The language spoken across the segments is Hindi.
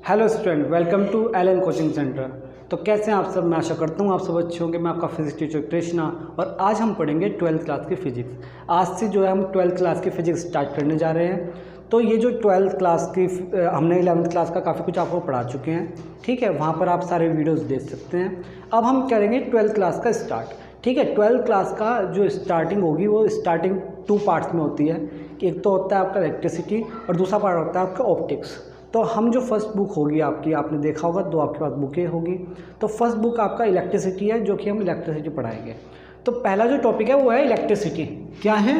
Hello student, welcome to Allen coaching centre. तो कैसे हैं आप सब? मैं आशा करता हूँ आप सब अच्छे होंगे। मैं आपका फिजिक्स टीचर कृष्णा और आज हम पढ़ेंगे 12th क्लास की फ़िज़िक्स। आज से जो है हम 12th क्लास की फ़िज़िक्स स्टार्ट करने जा रहे हैं। तो ये जो 12th क्लास की हमने 11th क्लास का काफ़ी कुछ आपको पढ़ा चुके हैं, ठीक है। वहाँ पर आप सारे वीडियोज़ देख सकते हैं। अब हम करेंगे 12th क्लास का स्टार्ट, ठीक है। 12th क्लास का जो स्टार्टिंग होगी वो स्टार्टिंग 2 पार्ट्स में होती है। एक तो होता है आपका इलेक्ट्रिसिटी और दूसरा पार्ट होता है आपका ऑप्टिक्स। तो हम जो फर्स्ट बुक होगी आपकी, आपने देखा होगा 2 आपके पास बुकें होगी। तो फर्स्ट बुक आपका इलेक्ट्रिसिटी है, जो कि हम इलेक्ट्रिसिटी पढ़ाएंगे। तो पहला जो टॉपिक है वो है इलेक्ट्रिसिटी। क्या है?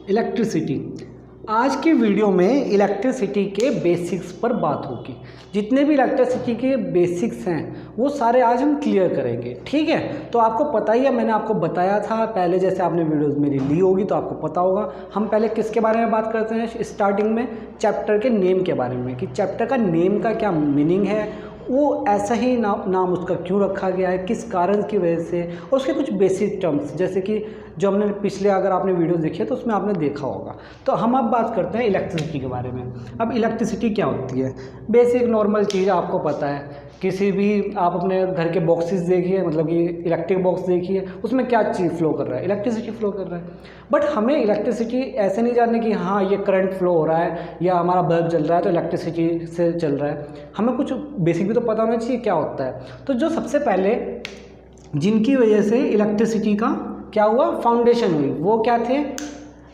इलेक्ट्रिसिटी। आज की वीडियो में इलेक्ट्रिसिटी के बेसिक्स पर बात होगी। जितने भी इलेक्ट्रिसिटी के बेसिक्स हैं वो सारे आज हम क्लियर करेंगे, ठीक है। तो आपको पता ही है, मैंने आपको बताया था पहले, जैसे आपने वीडियोस मेरी ली होगी तो आपको पता होगा। हम पहले किसके बारे में बात करते हैं स्टार्टिंग में? चैप्टर के नेम के बारे में, कि चैप्टर का नेम का क्या मीनिंग है, वो ऐसा ही नाम उसका क्यों रखा गया है, किस कारण की वजह से, और उसके कुछ बेसिक टर्म्स, जैसे कि जो हमने पिछले, अगर आपने वीडियो देखी है तो उसमें आपने देखा होगा। तो हम अब बात करते हैं इलेक्ट्रिसिटी के बारे में। अब इलेक्ट्रिसिटी क्या होती है? बेसिक नॉर्मल चीज़ आपको पता है। किसी भी आप अपने घर के बॉक्सेस देखिए, मतलब कि इलेक्ट्रिक बॉक्स देखिए, उसमें क्या चीज़ फ्लो कर रहा है? इलेक्ट्रिसिटी फ्लो कर रहा है। बट हमें इलेक्ट्रिसिटी ऐसे नहीं जाननी कि हाँ ये करंट फ्लो हो रहा है या हमारा बल्ब जल रहा है तो इलेक्ट्रिसिटी से चल रहा है। हमें कुछ बेसिक भी तो पता होना चाहिए क्या होता है। तो जो सबसे पहले जिनकी वजह से इलेक्ट्रिसिटी का क्या हुआ, फाउंडेशन हुई, वो क्या थे?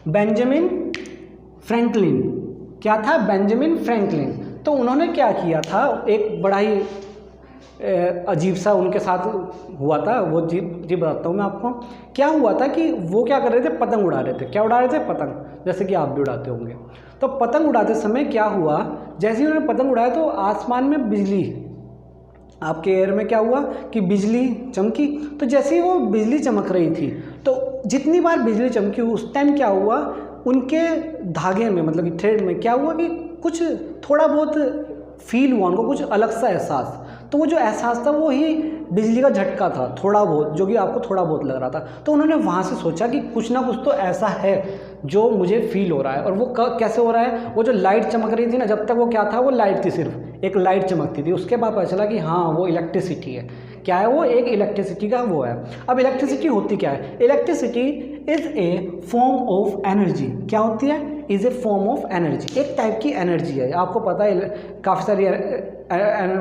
Benjamin Franklin. क्या था? Benjamin Franklin. तो उन्होंने क्या किया था, एक बड़ा ही अजीब सा उनके साथ हुआ था। वो जी बताता हूँ मैं आपको। क्या हुआ था कि वो क्या कर रहे थे, पतंग उड़ा रहे थे। क्या उड़ा रहे थे? पतंग, जैसे कि आप भी उड़ाते होंगे। तो पतंग उड़ाते समय क्या हुआ, जैसे ही उन्होंने पतंग उड़ाया तो आसमान में बिजली, आपके एयर में क्या हुआ कि बिजली चमकी। तो जैसे ही वो बिजली चमक रही थी तो जितनी बार बिजली चमकी उस टाइम क्या हुआ, उनके धागे में, मतलब कि थ्रेड में क्या हुआ कि कुछ थोड़ा बहुत फील हुआ उनको, कुछ अलग सा एहसास। तो वो जो एहसास था वो ही बिजली का झटका था, थोड़ा बहुत, जो कि आपको थोड़ा बहुत लग रहा था। तो उन्होंने वहाँ से सोचा कि कुछ ना कुछ तो ऐसा है जो मुझे फील हो रहा है। और वो कैसे हो रहा है? वो जो लाइट चमक रही थी ना, जब तक वो क्या था, वो लाइट थी, सिर्फ एक लाइट चमकती थी। उसके बाद पता चला कि हाँ वो इलेक्ट्रिसिटी है। क्या है वो? एक इलेक्ट्रिसिटी का वो है। अब इलेक्ट्रिसिटी होती क्या है? Electricity is a form of energy. क्या होती है? Is a form of energy, एक टाइप की एनर्जी है। आपको पता है काफ़ी सारी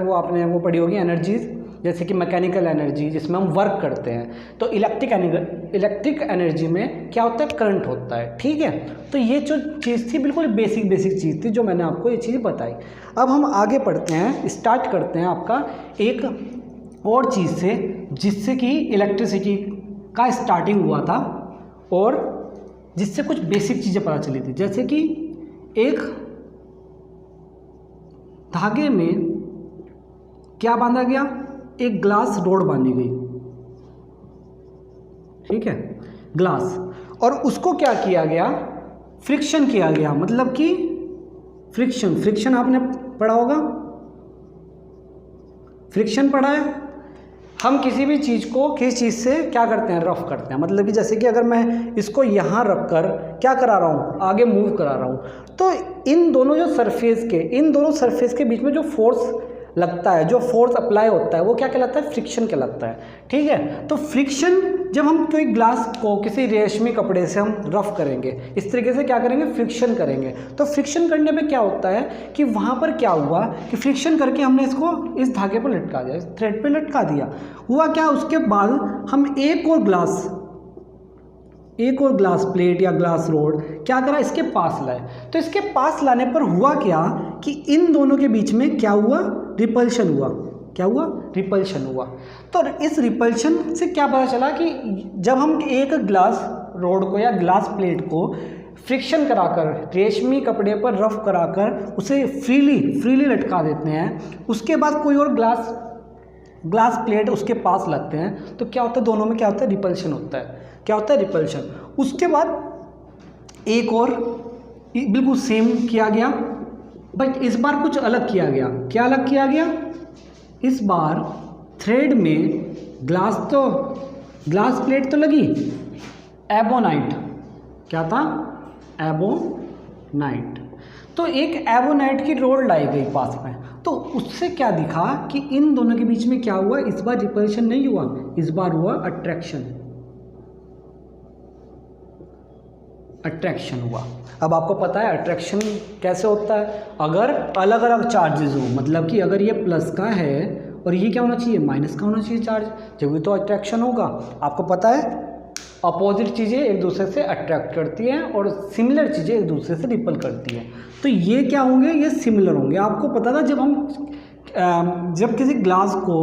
वो आपने वो पढ़ी होगी एनर्जीज, जैसे कि मैकेनिकल एनर्जी जिसमें हम वर्क करते हैं। तो इलेक्ट्रिक एनर्जी में क्या होता है? करंट होता है, ठीक है। तो ये जो चीज़ थी बिल्कुल बेसिक चीज़ थी जो मैंने आपको ये चीज़ बताई। अब हम आगे पढ़ते हैं, स्टार्ट करते हैं आपका एक और चीज़ से, जिससे कि इलेक्ट्रिसिटी का स्टार्टिंग हुआ था और जिससे कुछ बेसिक चीज़ें पता चली थी। जैसे कि एक धागे में क्या बांधा गया? एक ग्लास रोड बांधी गई, ठीक है, ग्लास। और उसको क्या किया गया? फ्रिक्शन किया गया। मतलब कि फ्रिक्शन आपने पढ़ा होगा, फ्रिक्शन पढ़ा है। हम किसी भी चीज़ को किस चीज़ से क्या करते हैं? रफ करते हैं। मतलब कि जैसे कि अगर मैं इसको यहाँ रख कर क्या करा रहा हूँ, आगे मूव करा रहा हूँ, तो इन दोनों सरफेस के बीच में जो फोर्स लगता है, जो फोर्स अप्लाई होता है, वो क्या कहलाता है? फ्रिक्शन कहलाता है, ठीक है। तो फ्रिक्शन, जब हम कोई ग्लास को किसी रेशमी कपड़े से हम रफ करेंगे, इस तरीके से क्या करेंगे? फ्रिक्शन करेंगे। तो फ्रिक्शन करने पे क्या होता है कि वहाँ पर क्या हुआ कि फ्रिक्शन करके हमने इसको इस धागे पर लटका दिया, इस थ्रेड पे लटका दिया। हुआ क्या? उसके बाद हम एक और ग्लास प्लेट या ग्लास रोड क्या करा? इसके पास लाए। तो इसके पास लाने पर हुआ क्या कि इन दोनों के बीच में क्या हुआ? रिपल्शन हुआ। क्या हुआ? रिपल्शन हुआ। तो इस रिपल्शन से क्या पता चला कि जब हम एक ग्लास रोड को या ग्लास प्लेट को फ्रिक्शन कराकर रेशमी कपड़े पर रफ कराकर उसे फ्रीली लटका देते हैं, उसके बाद कोई और ग्लास प्लेट उसके पास लगते हैं, तो क्या होता है? दोनों में क्या होता है? रिपल्शन होता है। क्या होता है? रिपल्शन। उसके बाद एक और बिल्कुल सेम किया गया, बट इस बार कुछ अलग किया गया। क्या अलग किया गया? इस बार थ्रेड में ग्लास प्लेट तो लगी, एबोनाइट। क्या था? नाइट। तो एक एबोनाइट की रोड लाई गई पास में, तो उससे क्या दिखा कि इन दोनों के बीच में क्या हुआ, इस बार रिपल्शन नहीं हुआ, इस बार हुआ अट्रैक्शन, अट्रैक्शन हुआ। अब आपको पता है अट्रैक्शन कैसे होता है, अगर अलग अलग चार्जेस हो, मतलब कि अगर ये प्लस का है और ये क्या होना चाहिए, माइनस का होना चाहिए चार्ज, जब भी तो अट्रैक्शन होगा। आपको पता है अपोजिट चीज़ें एक दूसरे से अट्रैक्ट करती हैं और सिमिलर चीज़ें एक दूसरे से रिपल करती हैं। तो ये क्या होंगे, ये सिमिलर होंगे। आपको पता था जब किसी ग्लास को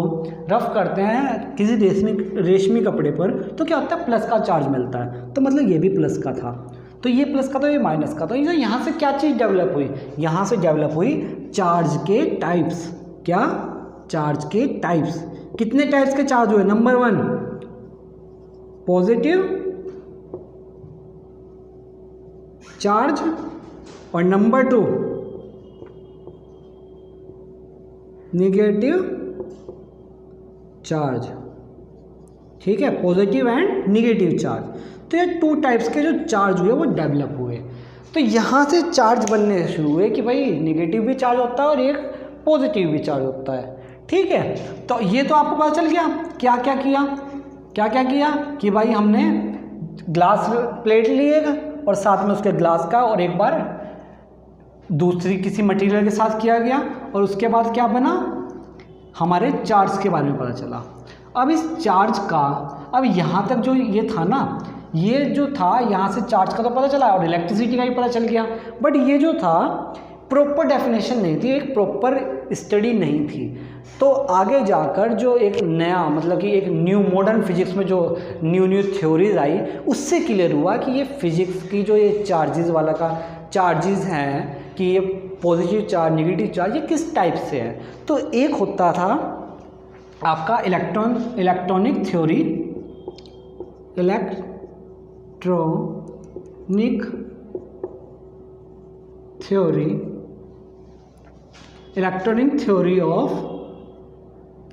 रफ करते हैं किसी रेशमी कपड़े पर, तो क्या होता है, प्लस का चार्ज मिलता है। तो मतलब ये भी प्लस का था, तो ये प्लस का, तो ये माइनस का। तो यहाँ से क्या चीज़ डेवलप हुई, यहाँ से डेवलप हुई चार्ज के टाइप्स। क्या, चार्ज के टाइप्स। कितने टाइप्स के चार्ज हुए, नंबर 1 पॉजिटिव चार्ज और नंबर 2 नेगेटिव चार्ज। ठीक है, पॉजिटिव एंड नेगेटिव चार्ज। तो ये 2 टाइप्स के जो चार्ज हुए वो डेवलप हुए। तो यहाँ से चार्ज बनने शुरू हुए कि भाई नेगेटिव भी चार्ज होता है और एक पॉजिटिव भी चार्ज होता है। ठीक है, तो ये तो आपको पता चल गया क्या क्या किया, क्या क्या किया कि भाई हमने ग्लास प्लेट लिए और साथ में उसके ग्लास का, और एक बार दूसरी किसी मटेरियल के साथ किया गया, और उसके बाद क्या बना, हमारे चार्ज के बारे में पता चला। अब इस चार्ज का, अब यहाँ तक जो ये था ना, ये जो था यहाँ से चार्ज का तो पता चला और इलेक्ट्रिसिटी का भी पता चल गया, बट ये जो था प्रॉपर डेफिनेशन नहीं थी, एक प्रॉपर स्टडी नहीं थी। तो आगे जाकर जो एक नया, मतलब कि एक न्यू मॉडर्न फिजिक्स में जो न्यू थ्योरीज आई, उससे क्लियर हुआ कि ये फिजिक्स की जो ये चार्जेस वाला का चार्जेस हैं कि ये पॉजिटिव चार्ज नेगेटिव चार्ज ये किस टाइप से है। तो एक होता था आपका electronic theory, electronic theory of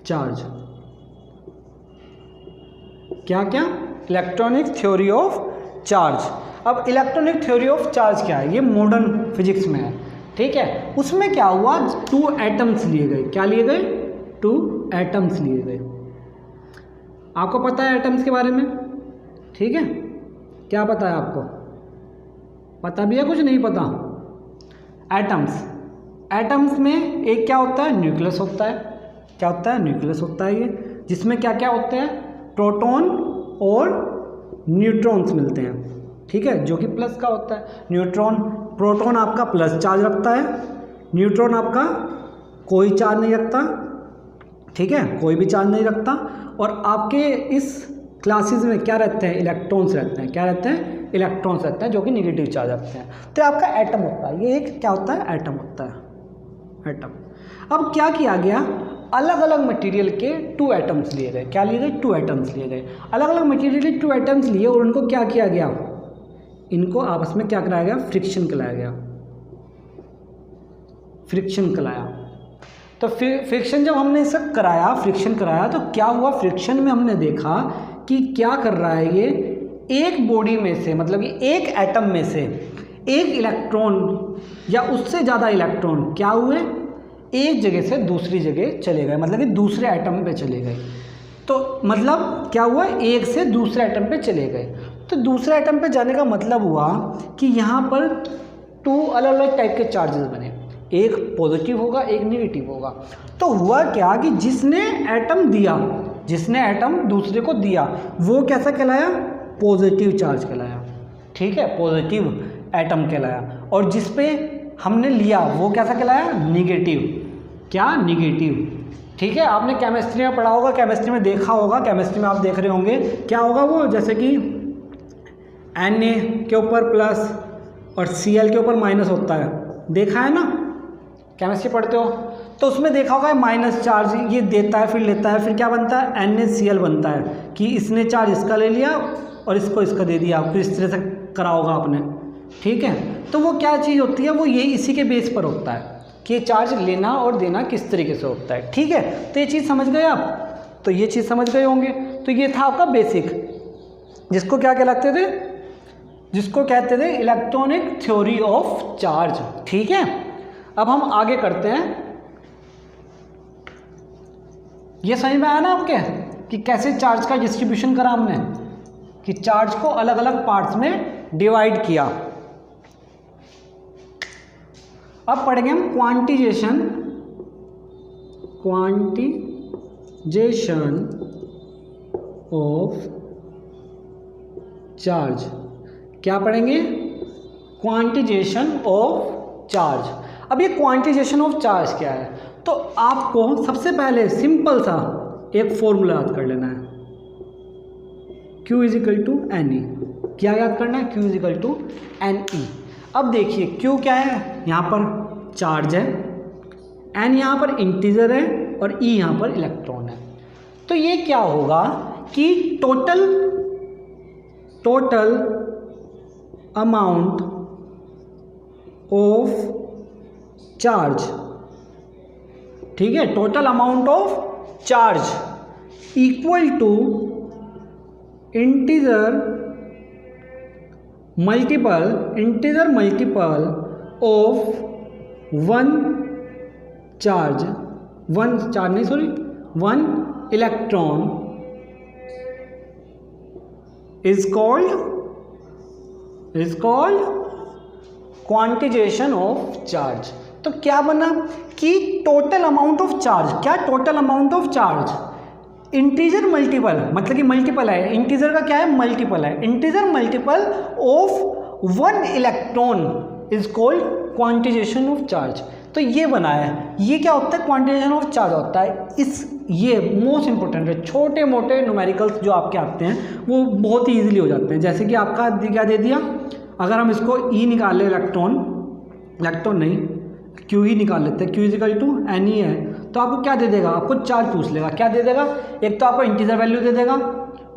charge. क्या क्या, इलेक्ट्रॉनिक थ्योरी ऑफ चार्ज। अब इलेक्ट्रॉनिक थ्योरी ऑफ चार्ज क्या है, ये मॉडर्न फिजिक्स में है। ठीक है, उसमें क्या हुआ, 2 एटम्स लिए गए। क्या लिए गए, 2 एटम्स लिए गए। आपको पता है एटम्स के बारे में, ठीक है, क्या पता है आपको, पता भी है कुछ नहीं पता। एटम्स में एक क्या होता है, न्यूक्लियस होता है। क्या होता है, न्यूक्लियस होता है ये, जिसमें क्या क्या होते हैं, प्रोटॉन और न्यूट्रॉन्स मिलते हैं। ठीक है, जो कि प्लस का होता है। प्रोटॉन आपका प्लस चार्ज रखता है, न्यूट्रॉन आपका कोई चार्ज नहीं रखता। ठीक है, कोई भी चार्ज नहीं रखता। और आपके इस क्लासेस में क्या रहते हैं, इलेक्ट्रॉन्स रहते हैं। क्या रहते हैं, इलेक्ट्रॉन्स रहते हैं, जो कि नेगेटिव चार्ज रखते हैं। तो आपका एटम होता है, ये एक क्या होता है, एटम होता है, एटम। अब क्या किया गया, अलग अलग मटेरियल के 2 एटम्स लिए गए। क्या लिए गए, 2 एटम्स लिए गए। अलग अलग मटेरियल के 2 एटम्स लिए और उनको क्या किया गया, इनको आपस में क्या कराया गया, फ्रिक्शन कराया गया, फ्रिक्शन कराया। तो फ्रिक्शन जब हमने इसे कराया, फ्रिक्शन कराया, तो क्या हुआ, फ्रिक्शन में हमने देखा कि क्या कर रहा है, ये एक बॉडी में से, मतलब कि एक एटम में से एक इलेक्ट्रॉन या उससे ज़्यादा इलेक्ट्रॉन क्या हुए, एक जगह से दूसरी जगह चले गए, मतलब कि दूसरे एटम पे चले गए। तो मतलब क्या हुआ, एक से दूसरे एटम पे चले गए। तो दूसरे एटम पे जाने का मतलब हुआ कि यहाँ पर 2 अलग अलग टाइप के चार्जेस बने, एक पॉजिटिव होगा, एक नेगेटिव होगा। तो हुआ क्या कि जिसने एटम दूसरे को दिया, वो कैसा कहलाया, पॉजिटिव चार्ज कहलाया। ठीक है, पॉजिटिव एटम कहलाया। और जिस पे हमने लिया वो कैसा कहलाया, निगेटिव। क्या, निगेटिव। ठीक है, आपने केमिस्ट्री में पढ़ा होगा, केमिस्ट्री में देखा होगा, केमिस्ट्री में आप देख रहे होंगे क्या होगा वो, जैसे कि Na के ऊपर प्लस और Cl के ऊपर माइनस होता है, देखा है ना, केमिस्ट्री पढ़ते हो तो उसमें देखा होगा माइनस चार्ज ये देता है, फिर लेता है, फिर क्या बनता है, NaCl बनता है कि इसने चार्ज इसका ले लिया और इसको इसका दे दिया, फिर इस तरह से करा होगा आपने। ठीक है, तो वो क्या चीज़ होती है, वो ये इसी के बेस पर होता है कि ये चार्ज लेना और देना किस तरीके से होता है। ठीक है, तो ये चीज़ समझ गए आप, तो ये चीज़ समझ गए होंगे। तो ये था आपका बेसिक, जिसको क्या कहलाते थे, जिसको कहते थे इलेक्ट्रॉनिक थ्योरी ऑफ चार्ज। ठीक है, अब हम आगे करते हैं। ये समझ में आया ना आपके कि कैसे चार्ज का डिस्ट्रीब्यूशन करा हमने, कि चार्ज को अलग अलग पार्ट्स में डिवाइड किया। अब पढ़ेंगे हम क्वांटिजेशन ऑफ चार्ज। क्या पढ़ेंगे? Quantisation of charge. अब ये क्वांटिजेशन ऑफ चार्ज क्या है? तो आपको सबसे पहले सिंपल सा एक फॉर्मूला याद कर लेना है, Q is equal to n e. क्या याद करना है? Q is equal to n e. अब देखिए Q क्या है, यहाँ पर चार्ज है, N यहाँ पर इंटीजर है और E यहाँ पर इलेक्ट्रॉन है। तो ये क्या होगा कि टोटल अमाउंट ऑफ चार्ज, ठीक है, total amount of charge equal to integer multiple of one electron is called quantization of charge. तो क्या बना कि टोटल अमाउंट ऑफ चार्ज, क्या total amount of charge integer multiple, मतलब कि मल्टीपल है, इंटीजर का क्या है? मल्टीपल है, integer multiple of one electron is called quantisation of charge. तो ये बना है, ये क्या होता है? क्वांटिजेशन ऑफ चार्ज होता है। ये मोस्ट इंपॉर्टेंट है। छोटे मोटे न्यूमेरिकल्स जो आपके आते हैं वो बहुत ही ईजिली हो जाते हैं। जैसे कि आपका क्या दे दिया, अगर हम इसको ई निकाल ले, इलेक्ट्रॉन नहीं, क्यू ही निकाल लेते हैं, Q is equal to n e है, तो आपको क्या दे देगा? आपको चार्ज पूछ लेगा, क्या दे देगा? एक तो आपको इंटीजर वैल्यू दे देगा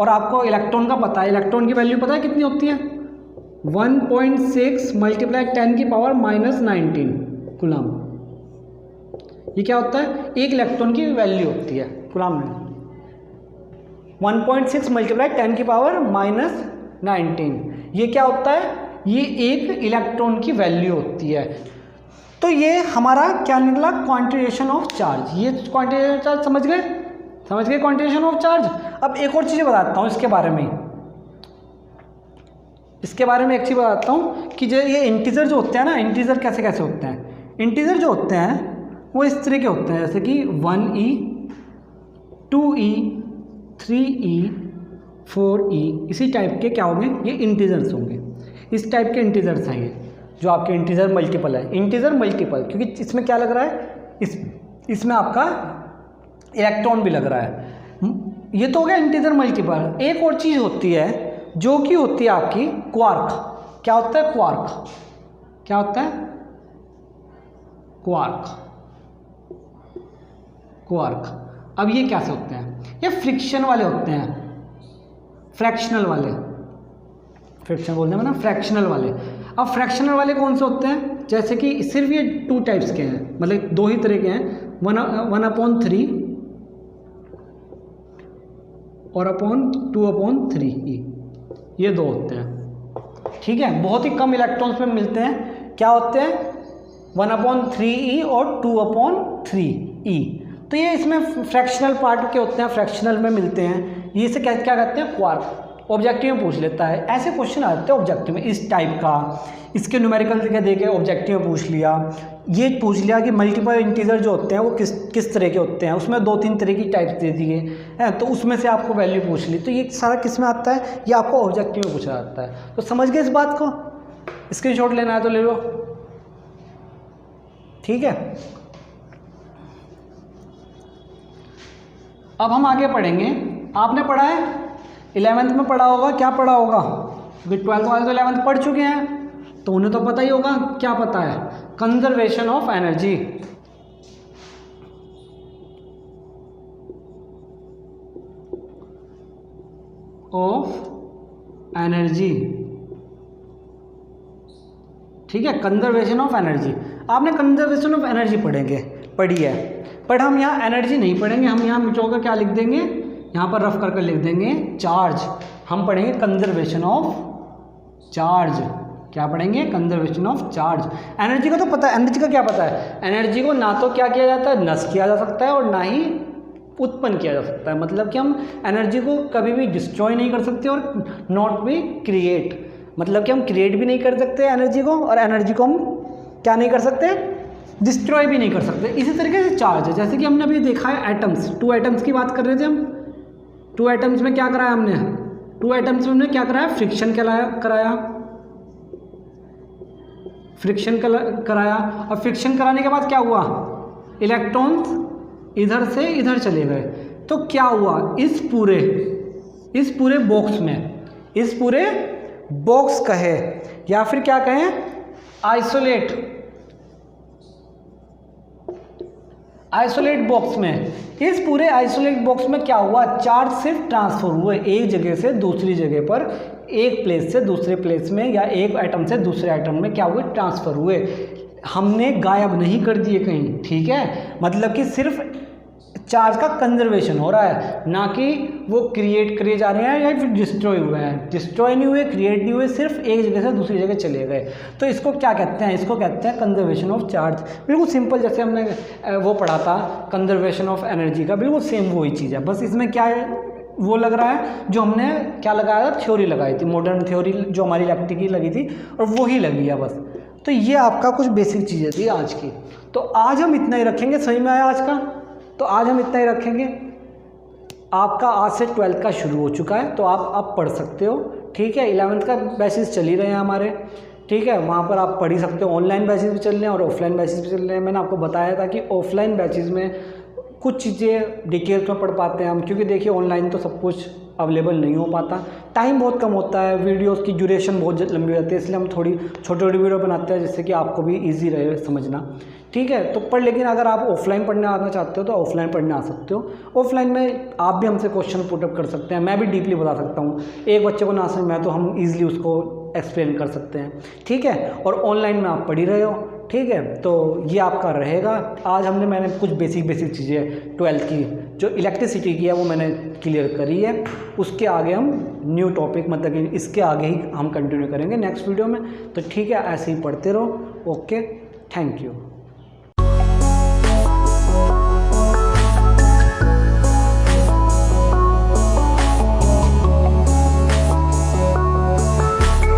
और आपको इलेक्ट्रॉन का पता है, इलेक्ट्रॉन की वैल्यू पता है कितनी होती है? 1.6 मल्टीप्लाई 10 की पावर -19 कूलम। ये क्या होता है? एक इलेक्ट्रॉन की वैल्यू होती है कूलम में। 1.6 मल्टीप्लाई 10 की पावर -19, ये क्या होता है? ये एक इलेक्ट्रॉन की वैल्यू होती है। तो ये हमारा क्या निकला? Quantisation of charge. ये क्वांटिजेशन ऑफ चार्ज समझ गए क्वांटिजेशन ऑफ चार्ज। अब एक और चीज़ बताता हूँ इसके बारे में एक चीज़ बताता हूँ कि जो ये इंटीजर जो होते हैं ना, इंटीजर कैसे कैसे होते हैं? इंटीजर जो होते हैं वो इस तरह के होते हैं, जैसे कि 1e 2e 3e 4e, इसी टाइप के क्या होंगे? ये इंटीजर्स होंगे। इस टाइप के इंटीजर्स हैं ये, जो आपके इंटीजर मल्टीपल है, इंटीजर मल्टीपल, क्योंकि इसमें क्या लग रहा है? इसमें आपका इलेक्ट्रॉन भी लग रहा है। ये तो हो गया इंटीजर मल्टीपल। एक और चीज़ होती है जो कि होती है आपकी क्वार्क। क्या होता है? क्वार्क। क्या होता है? क्वार्क। अब ये कैसे होते हैं? ये फ्रिक्शन वाले होते हैं, फ्रैक्शनल वाले, फ्रिक्शन बोलते हैं ना, फ्रैक्शनल वाले। अब फ्रैक्शनल वाले कौन से होते हैं? जैसे कि सिर्फ ये 2 टाइप्स के हैं, मतलब 2 ही तरह के हैं, 1/3 और 2/3e, ये 2 होते हैं। ठीक है, बहुत ही कम इलेक्ट्रॉन्स में मिलते हैं। क्या होते हैं? 1/3e और 2/3e। तो ये इसमें फ्रैक्शनल पार्ट के होते हैं, फ्रैक्शनल में मिलते हैं। ये से क्या कहते हैं? क्वार्क। ऑब्जेक्टिव में पूछ लेता है, ऐसे क्वेश्चन आते हैं ऑब्जेक्टिव में इस टाइप का। इसके न्यूमेरिकल क्या दे के ऑब्जेक्टिव में पूछ लिया, ये पूछ लिया कि मल्टीपल इंटीजर जो होते हैं वो किस तरह के होते हैं, उसमें 2-3 तरह की टाइप्स दे दिए हैं, तो उसमें से आपको वैल्यू पूछ ली। तो ये सारा किस में आता है? ये आपको ऑब्जेक्टिव में पूछा जाता है। तो समझ गए इस बात को? स्क्रीनशॉट लेना है तो ले लो। ठीक है, अब हम आगे पढ़ेंगे। आपने पढ़ा है 11th में पढ़ा होगा, क्या पढ़ा होगा? 12th वाले तो 11th पढ़ चुके हैं, तो उन्हें तो पता ही होगा। क्या पता है? Conservation of energy. ठीक है, कंजर्वेशन ऑफ एनर्जी। आपने कंजर्वेशन ऑफ एनर्जी पढ़ी है, बट हम यहाँ एनर्जी नहीं पढ़ेंगे। हम यहाँ मिटोगा क्या लिख देंगे? यहाँ पर रफ करके लिख देंगे चार्ज। हम पढ़ेंगे कंजर्वेशन ऑफ चार्ज। क्या पढ़ेंगे? Conservation of charge. एनर्जी का तो पता है, एनर्जी का क्या पता है? एनर्जी को ना तो क्या किया जाता है, नष्ट किया जा सकता है, और ना ही उत्पन्न किया जा सकता है। मतलब कि हम एनर्जी को कभी भी डिस्ट्रॉय नहीं कर सकते और नॉट भी क्रिएट, मतलब कि हम क्रिएट भी नहीं कर सकते एनर्जी को, और एनर्जी को हम क्या नहीं कर सकते, डिस्ट्रॉय भी नहीं कर सकते। इसी तरीके से चार्ज है, जैसे कि हमने अभी देखा है एटम्स, 2 एटम्स की बात कर रहे थे हम। 2 एटम्स में क्या कराया हमने? 2 एटम्स में हमने क्या कराया? फ्रिक्शन कराया, फ्रिक्शन कराया, और फ्रिक्शन कराने के बाद क्या हुआ? इलेक्ट्रॉन्स इधर से इधर चले गए। तो क्या हुआ? इस पूरे बॉक्स में, इस पूरे बॉक्स कहे या फिर क्या कहें, आइसोलेट बॉक्स में, इस पूरे आइसोलेट बॉक्स में क्या हुआ? चार्ज सिर्फ ट्रांसफर हुए एक जगह से दूसरी जगह पर, एक प्लेस से दूसरे प्लेस में, या एक एटम से दूसरे एटम में क्या हुए? ट्रांसफर हुए। हमने गायब नहीं कर दिए कहीं, ठीक है? मतलब कि सिर्फ चार्ज का कंजर्वेशन हो रहा है, ना कि वो क्रिएट करे जा रहे हैं या फिर डिस्ट्रॉय हुए हैं। डिस्ट्रॉय नहीं हुए, क्रिएट नहीं हुए, सिर्फ एक जगह से दूसरी जगह चले गए। तो इसको क्या कहते हैं? इसको कहते हैं कंजर्वेशन ऑफ चार्ज। बिल्कुल सिंपल, जैसे हमने वो पढ़ा था कंजर्वेशन ऑफ एनर्जी का, बिल्कुल सेम वही चीज़ है। बस इसमें क्या है, वो लग रहा है जो हमने क्या लगाया था, थ्योरी लगाई थी, मॉडर्न थ्योरी जो हमारी इलेक्ट्रिक की लगी थी, और वही लगी है बस। तो ये आपका कुछ बेसिक चीज़ें थी आज की। तो आज हम इतना ही रखेंगे। समझ में आया आज का? तो आज हम इतना ही रखेंगे। आपका आज से 12th का शुरू हो चुका है, तो आप पढ़ सकते हो, ठीक है? 11th का बैचेस चल ही रहे हैं हमारे, ठीक है? वहाँ पर आप पढ़ ही सकते हो। ऑनलाइन बैचेस भी चल रहे हैं और ऑफलाइन बैचेस भी चल रहे हैं। मैंने आपको बताया था कि ऑफलाइन बैचेस में कुछ चीज़ें डिटेल्स में पढ़ पाते हैं हम, क्योंकि देखिए ऑनलाइन तो सब कुछ अवेलेबल नहीं हो पाता, टाइम बहुत कम होता है, वीडियोस की ड्यूरेशन बहुत लंबी रहती है, इसलिए हम थोड़ी छोटी वीडियो बनाते हैं जिससे कि आपको भी इजी रहे समझना, ठीक है? तो लेकिन अगर आप ऑफलाइन पढ़ने आना चाहते हो तो ऑफलाइन पढ़ने आ सकते हो। ऑफलाइन में आप भी हमसे क्वेश्चन पुटअप कर सकते हैं, मैं भी डीपली बता सकता हूँ। एक बच्चे को ना समझ में आए तो हम ईजिली उसको एक्सप्लेन कर सकते हैं, ठीक है? और ऑनलाइन में आप पढ़ ही रहे हो, ठीक है? तो ये आपका रहेगा। आज मैंने कुछ बेसिक चीज़ें 12th की जो इलेक्ट्रिसिटी की है वो मैंने क्लियर करी है। उसके आगे हम न्यू टॉपिक, मतलब कि इसके आगे ही हम कंटिन्यू करेंगे नेक्स्ट वीडियो में। तो ठीक है, ऐसे ही पढ़ते रहो। Okay, thank you.